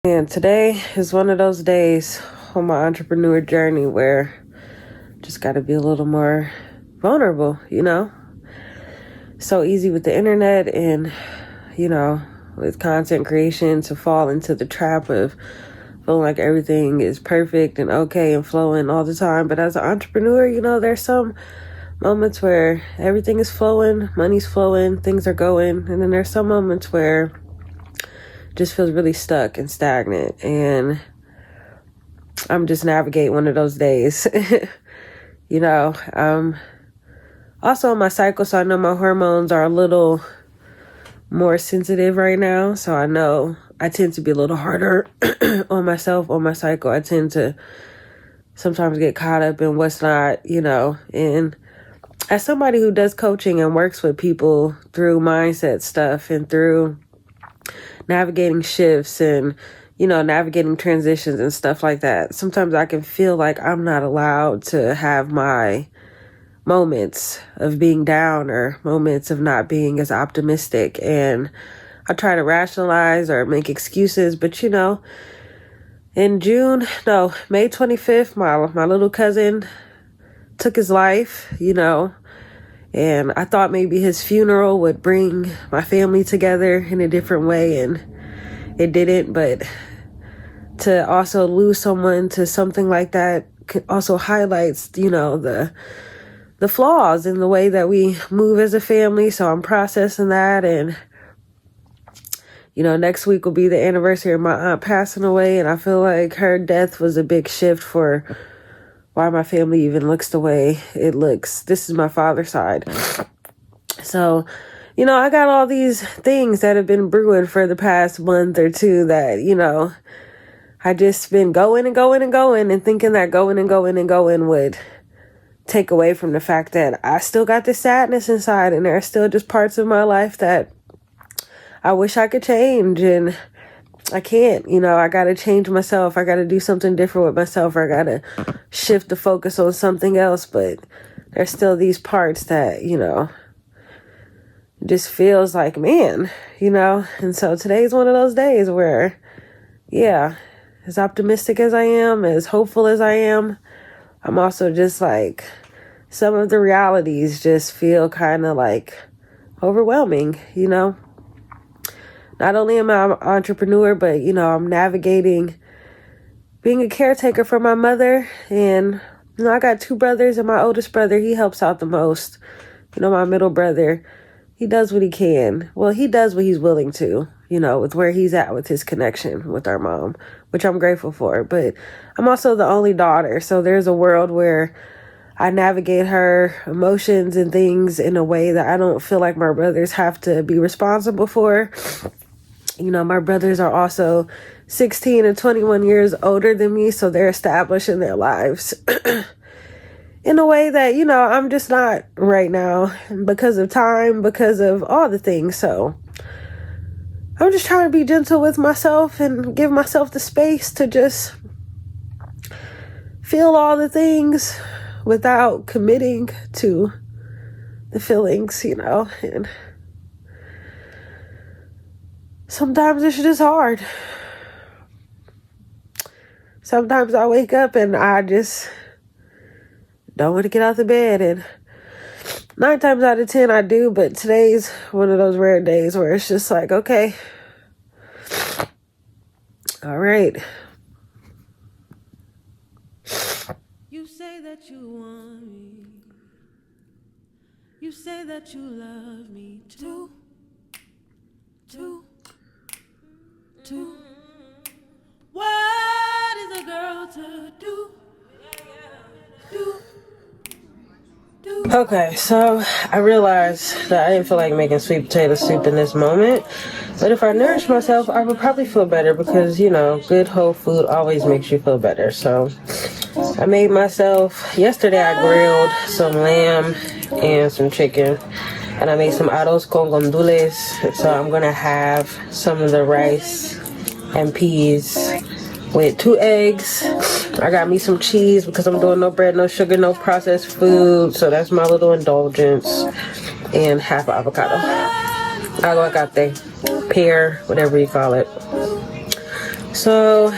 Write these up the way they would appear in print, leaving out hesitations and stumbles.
And today is one of those days on my entrepreneur journey where just got to be a little more vulnerable, So easy with the internet and, with content creation to fall into the trap of feeling like everything is perfect and okay and flowing all the time. But as an entrepreneur, there's some moments where everything is flowing, money's flowing, things are going. And then there's some moments where just feels really stuck and stagnant, and I'm just navigating one of those days. Also on my cycle, so I know my hormones are a little more sensitive right now, so I know I tend to be a little harder on myself, on my cycle. I tend to sometimes get caught up in what's not, and as somebody who does coaching and works with people through mindset stuff and through navigating shifts and, navigating transitions and stuff like that, sometimes I can feel like I'm not allowed to have my moments of being down or moments of not being as optimistic. And I try to rationalize or make excuses, but in May 25th, my little cousin took his life, and I thought maybe his funeral would bring my family together in a different way, and it didn't. But to also lose someone to something like that also highlights, the flaws in the way that we move as a family. So I'm processing that. And, next week will be the anniversary of my aunt passing away. And I feel like her death was a big shift for why my family even looks the way it looks. This is my father's side. So, I got all these things that have been brewing for the past month or two that, I just been going and going and going and thinking that going and going and going would take away from the fact that I still got this sadness inside, and there are still just parts of my life that I wish I could change, and I can't. I got to change myself. I got to do something different with myself, or I got to shift the focus on something else. But there's still these parts that, just feels like, man, and so today's one of those days where, yeah, as optimistic as I am, as hopeful as I am, I'm also just like, some of the realities just feel kind of like overwhelming, Not only am I an entrepreneur, but, I'm navigating being a caretaker for my mother. And, I got two brothers, and my oldest brother, he helps out the most. My middle brother, he does what he can. Well, he does what he's willing to, with where he's at with his connection with our mom, which I'm grateful for. But I'm also the only daughter. So there's a world where I navigate her emotions and things in a way that I don't feel like my brothers have to be responsible for. My brothers are also 16 and 21 years older than me, so they're established in their lives in a way that, I'm just not right now because of time, because of all the things. So I'm just trying to be gentle with myself and give myself the space to just feel all the things without committing to the feelings, and sometimes it's just hard. Sometimes I wake up and I just don't want to get out of bed, and 9 times out of 10 I do, but today's one of those rare days where it's just like, okay, all right. You say that you want me. You say that you love me too. What is a girl to do? Okay, so I realized that I didn't feel like making sweet potato soup in this moment. But if I nourish myself, I would probably feel better because, good whole food always makes you feel better. So I made myself, yesterday I grilled some lamb and some chicken. And I made some arroz con gandules. So I'm going to have some of the rice and peas with 2 eggs. I got me some cheese because I'm doing no bread, no sugar, no processed food. So that's my little indulgence. And half avocado. Aguacate, pear, whatever you call it. So,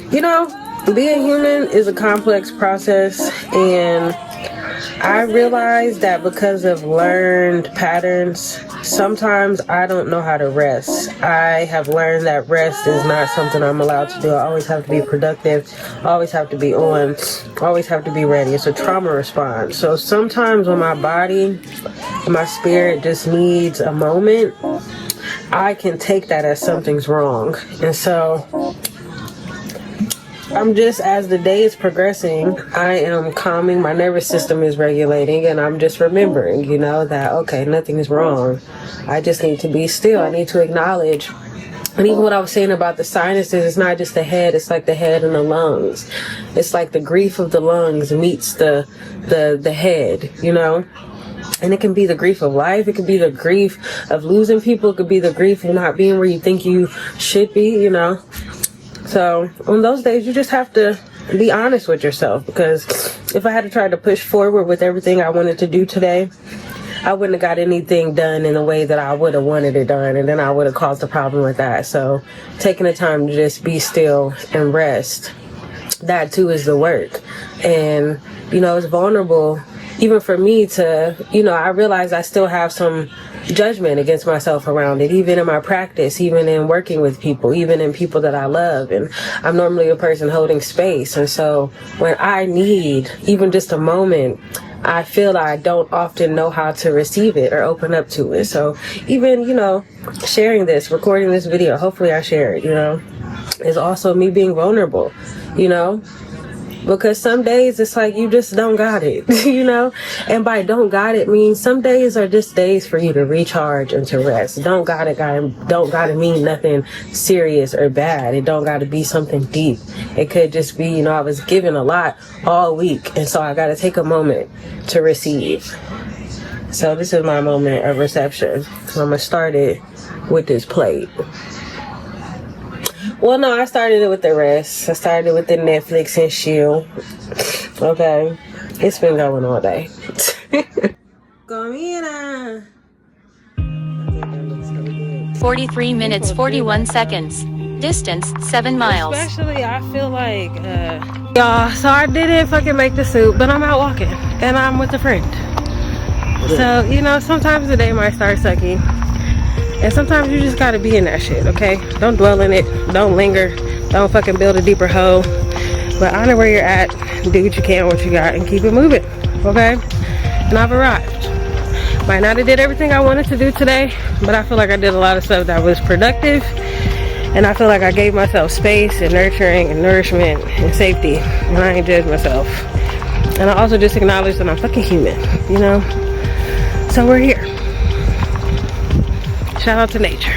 you know, being human is a complex process, and I realized that because of learned patterns, sometimes I don't know how to rest. I have learned that rest is not something I'm allowed to do. I always have to be productive, I always have to be on, I always have to be ready. It's a trauma response. So sometimes when my body, my spirit just needs a moment, I can take that as something's wrong. And so I'm just, as the day is progressing, I am calming, my nervous system is regulating, and I'm just remembering, that, okay, nothing is wrong. I just need to be still. I need to acknowledge. And even what I was saying about the sinuses, it's not just the head, it's like the head and the lungs. It's like the grief of the lungs meets the head, And it can be the grief of life. It could be the grief of losing people. It could be the grief of not being where you think you should be, So on those days, you just have to be honest with yourself, because if I had to try to push forward with everything I wanted to do today, I wouldn't have got anything done in the way that I would have wanted it done, and then I would have caused a problem with that. So taking the time to just be still and rest, that too is the work. And, it's vulnerable even for me to, I realize I still have some judgment against myself around it, even in my practice, even in working with people, even in people that I love. And I'm normally a person holding space. And so when I need even just a moment, I feel I don't often know how to receive it or open up to it. So even, sharing this, recording this video, hopefully I share it, is also me being vulnerable, because some days it's like you just don't got it, and by don't got it means some days are just days for you to recharge and to rest. Don't gotta mean nothing serious or bad. It don't gotta be something deep. It could just be, I was given a lot all week, and so I gotta take a moment to receive. So this is my moment of reception. So I'm gonna start it with this plate. Well, no, I started it with the rest. I started with the Netflix and chill. Okay. It's been going all day. Comida. 43 minutes 41 seconds. Distance 7 miles. Especially, I feel like, y'all, so I didn't fucking make the soup, but I'm out walking. And I'm with a friend. So, sometimes the day might start sucky. And sometimes you just gotta be in that shit, okay? Don't dwell in it. Don't linger. Don't fucking build a deeper hole. But honor where you're at. Do what you can, what you got, and keep it moving, okay? And I've arrived. Might not have did everything I wanted to do today, but I feel like I did a lot of stuff that was productive. And I feel like I gave myself space and nurturing and nourishment and safety. And I ain't judge myself. And I also just acknowledge that I'm fucking human, So we're here. Shout out to nature.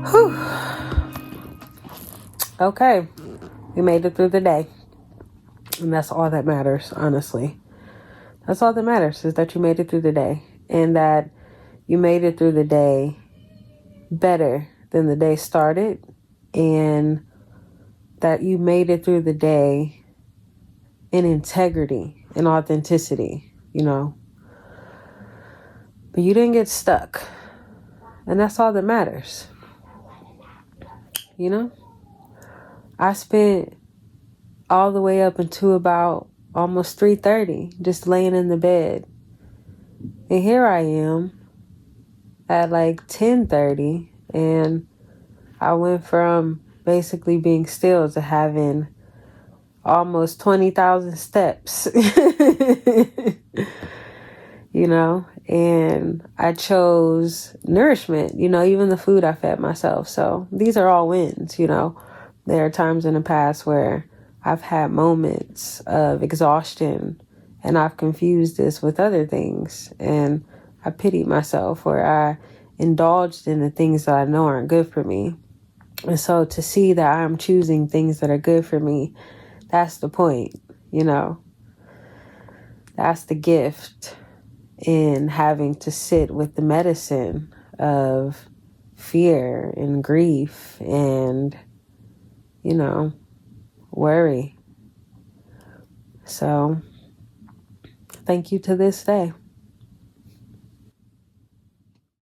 Whew. Okay, we made it through the day. And that's all that matters, honestly. That's all that matters, is that you made it through the day. And that you made it through the day better than the day started, and that you made it through the day in integrity and authenticity, but you didn't get stuck, and that's all that matters. I spent all the way up until about almost 3:30 just laying in the bed, and here I am at like 10:30, and I went from basically being still to having almost 20,000 steps. And I chose nourishment, even the food I fed myself. So these are all wins. There are times in the past where I've had moments of exhaustion, and I've confused this with other things, and I pitied myself, where I indulged in the things that I know aren't good for me. And so to see that I'm choosing things that are good for me, that's the point, That's the gift in having to sit with the medicine of fear and grief and, worry. So, thank you to this day.